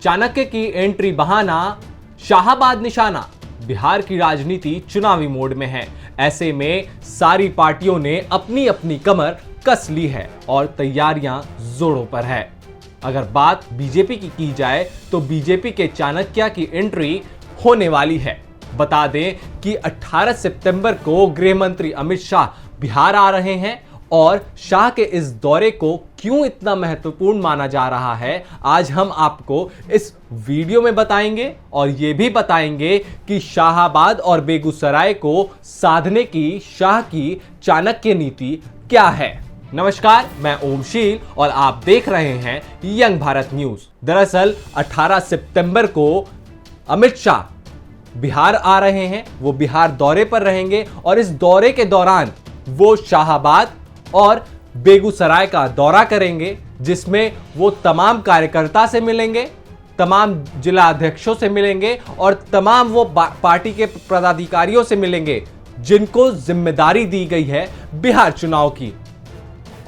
चाणक्य की एंट्री बहाना, शाहाबाद निशाना। बिहार की राजनीति चुनावी मोड में है। ऐसे में सारी पार्टियों ने अपनी अपनी कमर कस ली है और तैयारियां जोरों पर है। अगर बात बीजेपी की जाए तो बीजेपी के चाणक्य की एंट्री होने वाली है। बता दें कि 18 सितंबर को गृह मंत्री अमित शाह बिहार आ रहे हैं और शाह के इस दौरे को क्यों इतना महत्वपूर्ण माना जा रहा है, आज हम आपको इस वीडियो में बताएंगे और यह भी बताएंगे कि शाहाबाद और बेगूसराय को साधने की शाह की चाणक्य नीति क्या है। नमस्कार, मैं ओमशील और आप देख रहे हैं यंग भारत न्यूज। दरअसल 18 सितंबर को अमित शाह बिहार आ रहे हैं। वो बिहार दौरे पर रहेंगे और इस दौरे के दौरान वो शाहाबाद और बेगूसराय का दौरा करेंगे, जिसमें वो तमाम कार्यकर्ता से मिलेंगे, तमाम जिला अध्यक्षों से मिलेंगे और तमाम वो पार्टी के पदाधिकारियों से मिलेंगे जिनको जिम्मेदारी दी गई है बिहार चुनाव की।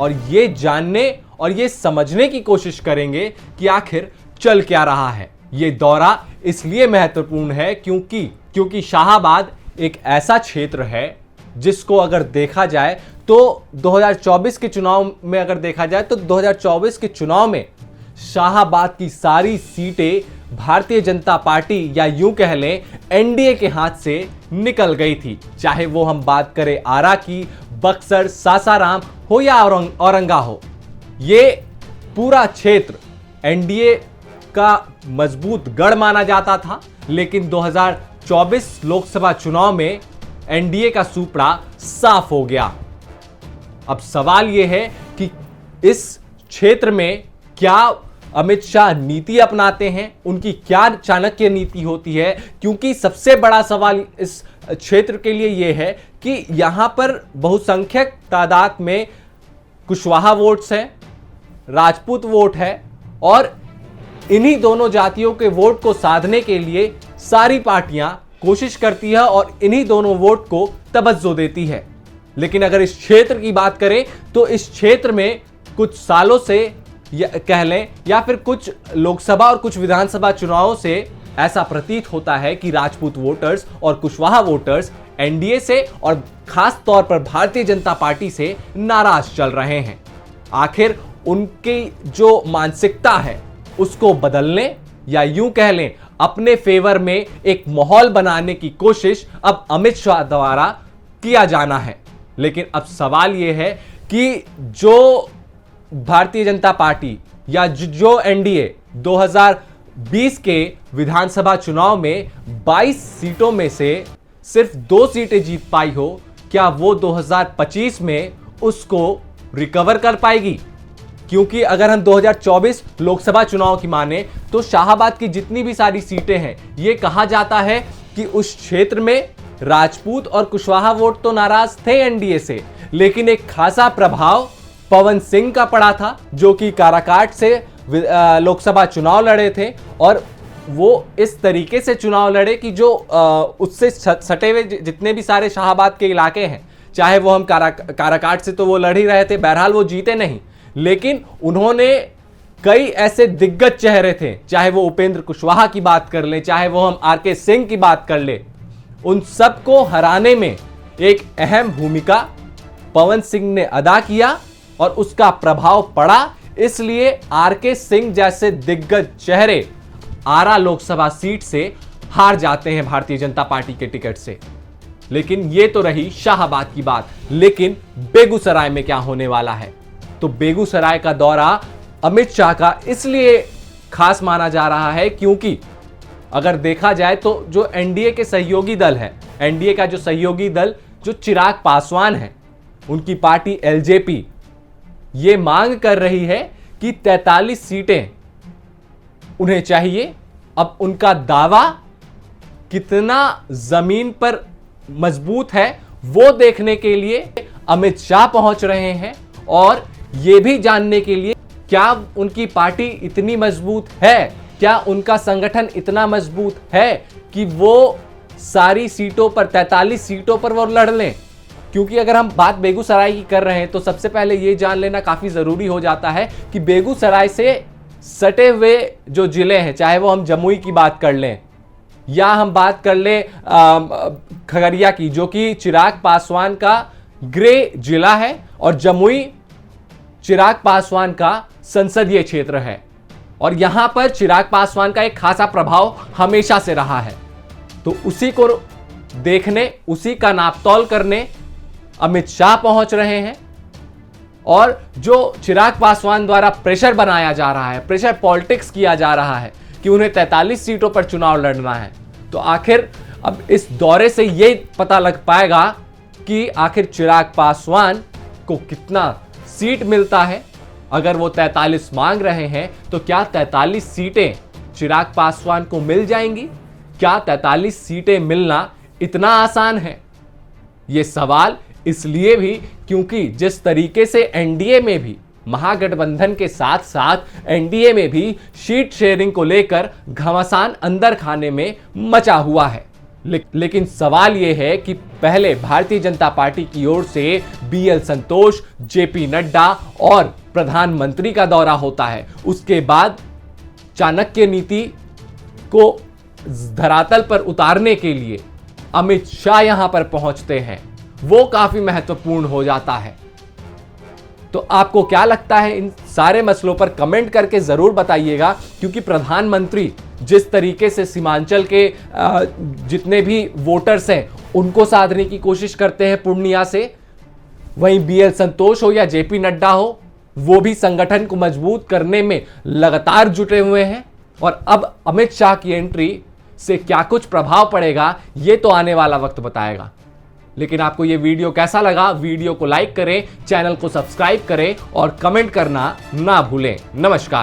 और ये जानने और ये समझने की कोशिश करेंगे कि आखिर चल क्या रहा है। ये दौरा इसलिए महत्वपूर्ण है क्योंकि शाहाबाद एक ऐसा क्षेत्र है जिसको अगर देखा जाए तो 2024 के चुनाव में तो 2024 के चुनाव में शाहाबाद की सारी सीटें भारतीय जनता पार्टी या यूं कह लें एनडीए के हाथ से निकल गई थी। चाहे वो हम बात करें आरा की, बक्सर, सासाराम हो या औरंगा हो, ये पूरा क्षेत्र एनडीए का मजबूत गढ़ माना जाता था। लेकिन 2024 लोकसभा चुनाव में एनडीए का सुपड़ा साफ हो गया। अब सवाल यह है कि इस क्षेत्र में क्या अमित शाह नीति अपनाते हैं, उनकी क्या चाणक्य नीति होती है, क्योंकि सबसे बड़ा सवाल इस क्षेत्र के लिए यह है कि यहां पर बहुसंख्यक तादाद में कुशवाहा वोट्स हैं, राजपूत वोट है और इन्हीं दोनों जातियों के वोट को साधने के लिए सारी पार्टियां कोशिश करती है और इन्हीं दोनों वोट को तवज्जो देती है। लेकिन अगर इस क्षेत्र की बात करें तो इस क्षेत्र में कुछ सालों से कह लें या फिर कुछ लोकसभा और कुछ विधानसभा चुनावों से ऐसा प्रतीत होता है कि राजपूत वोटर्स और कुशवाहा वोटर्स एनडीए से और खास तौर पर भारतीय जनता पार्टी से नाराज चल रहे हैं। आखिर उनकी जो मानसिकता है उसको बदलने या यूं कह लें अपने फेवर में एक माहौल बनाने की कोशिश अब अमित शाह द्वारा किया जाना है। लेकिन अब सवाल यह है कि जो भारतीय जनता पार्टी या जो एनडीए 2020 के विधानसभा चुनाव में 22 सीटों में से सिर्फ 2 सीटें जीत पाई हो, क्या वो 2025 में उसको रिकवर कर पाएगी? क्योंकि अगर हम 2024 लोकसभा चुनाव की माने तो शाहाबाद की जितनी भी सारी सीटें हैं, ये कहा जाता है कि उस क्षेत्र में राजपूत और कुशवाहा वोट तो नाराज थे एनडीए से, लेकिन एक खासा प्रभाव पवन सिंह का पड़ा था जो कि काराकाट से लोकसभा चुनाव लड़े थे और वो इस तरीके से चुनाव लड़े कि जो उससे सटे हुए जितने भी सारे शाहाबाद के इलाके हैं, चाहे वो हम काराकाट से तो वो लड़ ही रहे थे, बहरहाल वो जीते नहीं, लेकिन उन्होंने कई ऐसे दिग्गज चेहरे थे, चाहे वो उपेंद्र कुशवाहा की बात कर लें, चाहे वो हम आरके सिंह की बात कर लें, उन सबको हराने में एक अहम भूमिका पवन सिंह ने अदा किया और उसका प्रभाव पड़ा। इसलिए आरके सिंह जैसे दिग्गज चेहरे आरा लोकसभा सीट से हार जाते हैं भारतीय जनता पार्टी के टिकट से। लेकिन यह तो रही शाहाबाद की बात, लेकिन बेगूसराय में क्या होने वाला है? तो बेगूसराय का दौरा अमित शाह का इसलिए खास माना जा रहा है क्योंकि अगर देखा जाए तो जो एनडीए के सहयोगी दल है, एनडीए का जो सहयोगी दल जो चिराग पासवान है, उनकी पार्टी एलजेपी ये मांग कर रही है कि 43 सीटें उन्हें चाहिए। अब उनका दावा कितना जमीन पर मजबूत है वो देखने के लिए अमित शाह पहुंच रहे हैं और यह भी जानने के लिए क्या उनकी पार्टी इतनी मजबूत है, क्या उनका संगठन इतना मजबूत है कि वो सारी सीटों पर 43 सीटों पर वो लड़ लें। क्योंकि अगर हम बात बेगूसराय की कर रहे हैं तो सबसे पहले ये जान लेना काफी जरूरी हो जाता है कि बेगूसराय से सटे हुए जो जिले हैं, चाहे वो हम जमुई की बात कर लें या हम बात कर लें खगड़िया की, जो कि चिराग पासवान का ग्रे जिला है और जमुई चिराग पासवान का संसदीय क्षेत्र है और यहां पर चिराग पासवान का एक खासा प्रभाव हमेशा से रहा है। तो उसी को देखने, उसी का नापतोल करने अमित शाह पहुंच रहे हैं और जो चिराग पासवान द्वारा प्रेशर बनाया जा रहा है, प्रेशर पॉलिटिक्स किया जा रहा है कि उन्हें 43 सीटों पर चुनाव लड़ना है, तो आखिर अब इस दौरे से यह पता लग पाएगा कि आखिर चिराग पासवान को कितना सीट मिलता है। अगर वो 43 मांग रहे हैं तो क्या 43 सीटें चिराग पासवान को मिल जाएंगी? क्या 43 सीटें मिलना इतना आसान है? यह सवाल इसलिए भी क्योंकि जिस तरीके से एनडीए में भी, महागठबंधन के साथ साथ एनडीए में भी सीट शेयरिंग को लेकर घमासान अंदर खाने में मचा हुआ है। लेकिन सवाल यह है कि पहले भारतीय जनता पार्टी की ओर से बीएल संतोष, जेपी नड्डा और प्रधानमंत्री का दौरा होता है, उसके बाद चाणक्य नीति को धरातल पर उतारने के लिए अमित शाह यहां पर पहुंचते हैं, वो काफी महत्वपूर्ण हो जाता है। तो आपको क्या लगता है इन सारे मसलों पर कमेंट करके जरूर बताइएगा, क्योंकि प्रधानमंत्री जिस तरीके से सीमांचल के जितने भी वोटर्स हैं उनको साधने की कोशिश करते हैं पूर्णिया से, वहीं बीएल संतोष हो या जेपी नड्डा हो, वो भी संगठन को मजबूत करने में लगातार जुटे हुए हैं। और अब अमित शाह की एंट्री से क्या कुछ प्रभाव पड़ेगा, ये तो आने वाला वक्त बताएगा। लेकिन आपको ये वीडियो कैसा लगा? वीडियो को लाइक करें, चैनल को सब्सक्राइब करें और कमेंट करना ना भूलें। नमस्कार।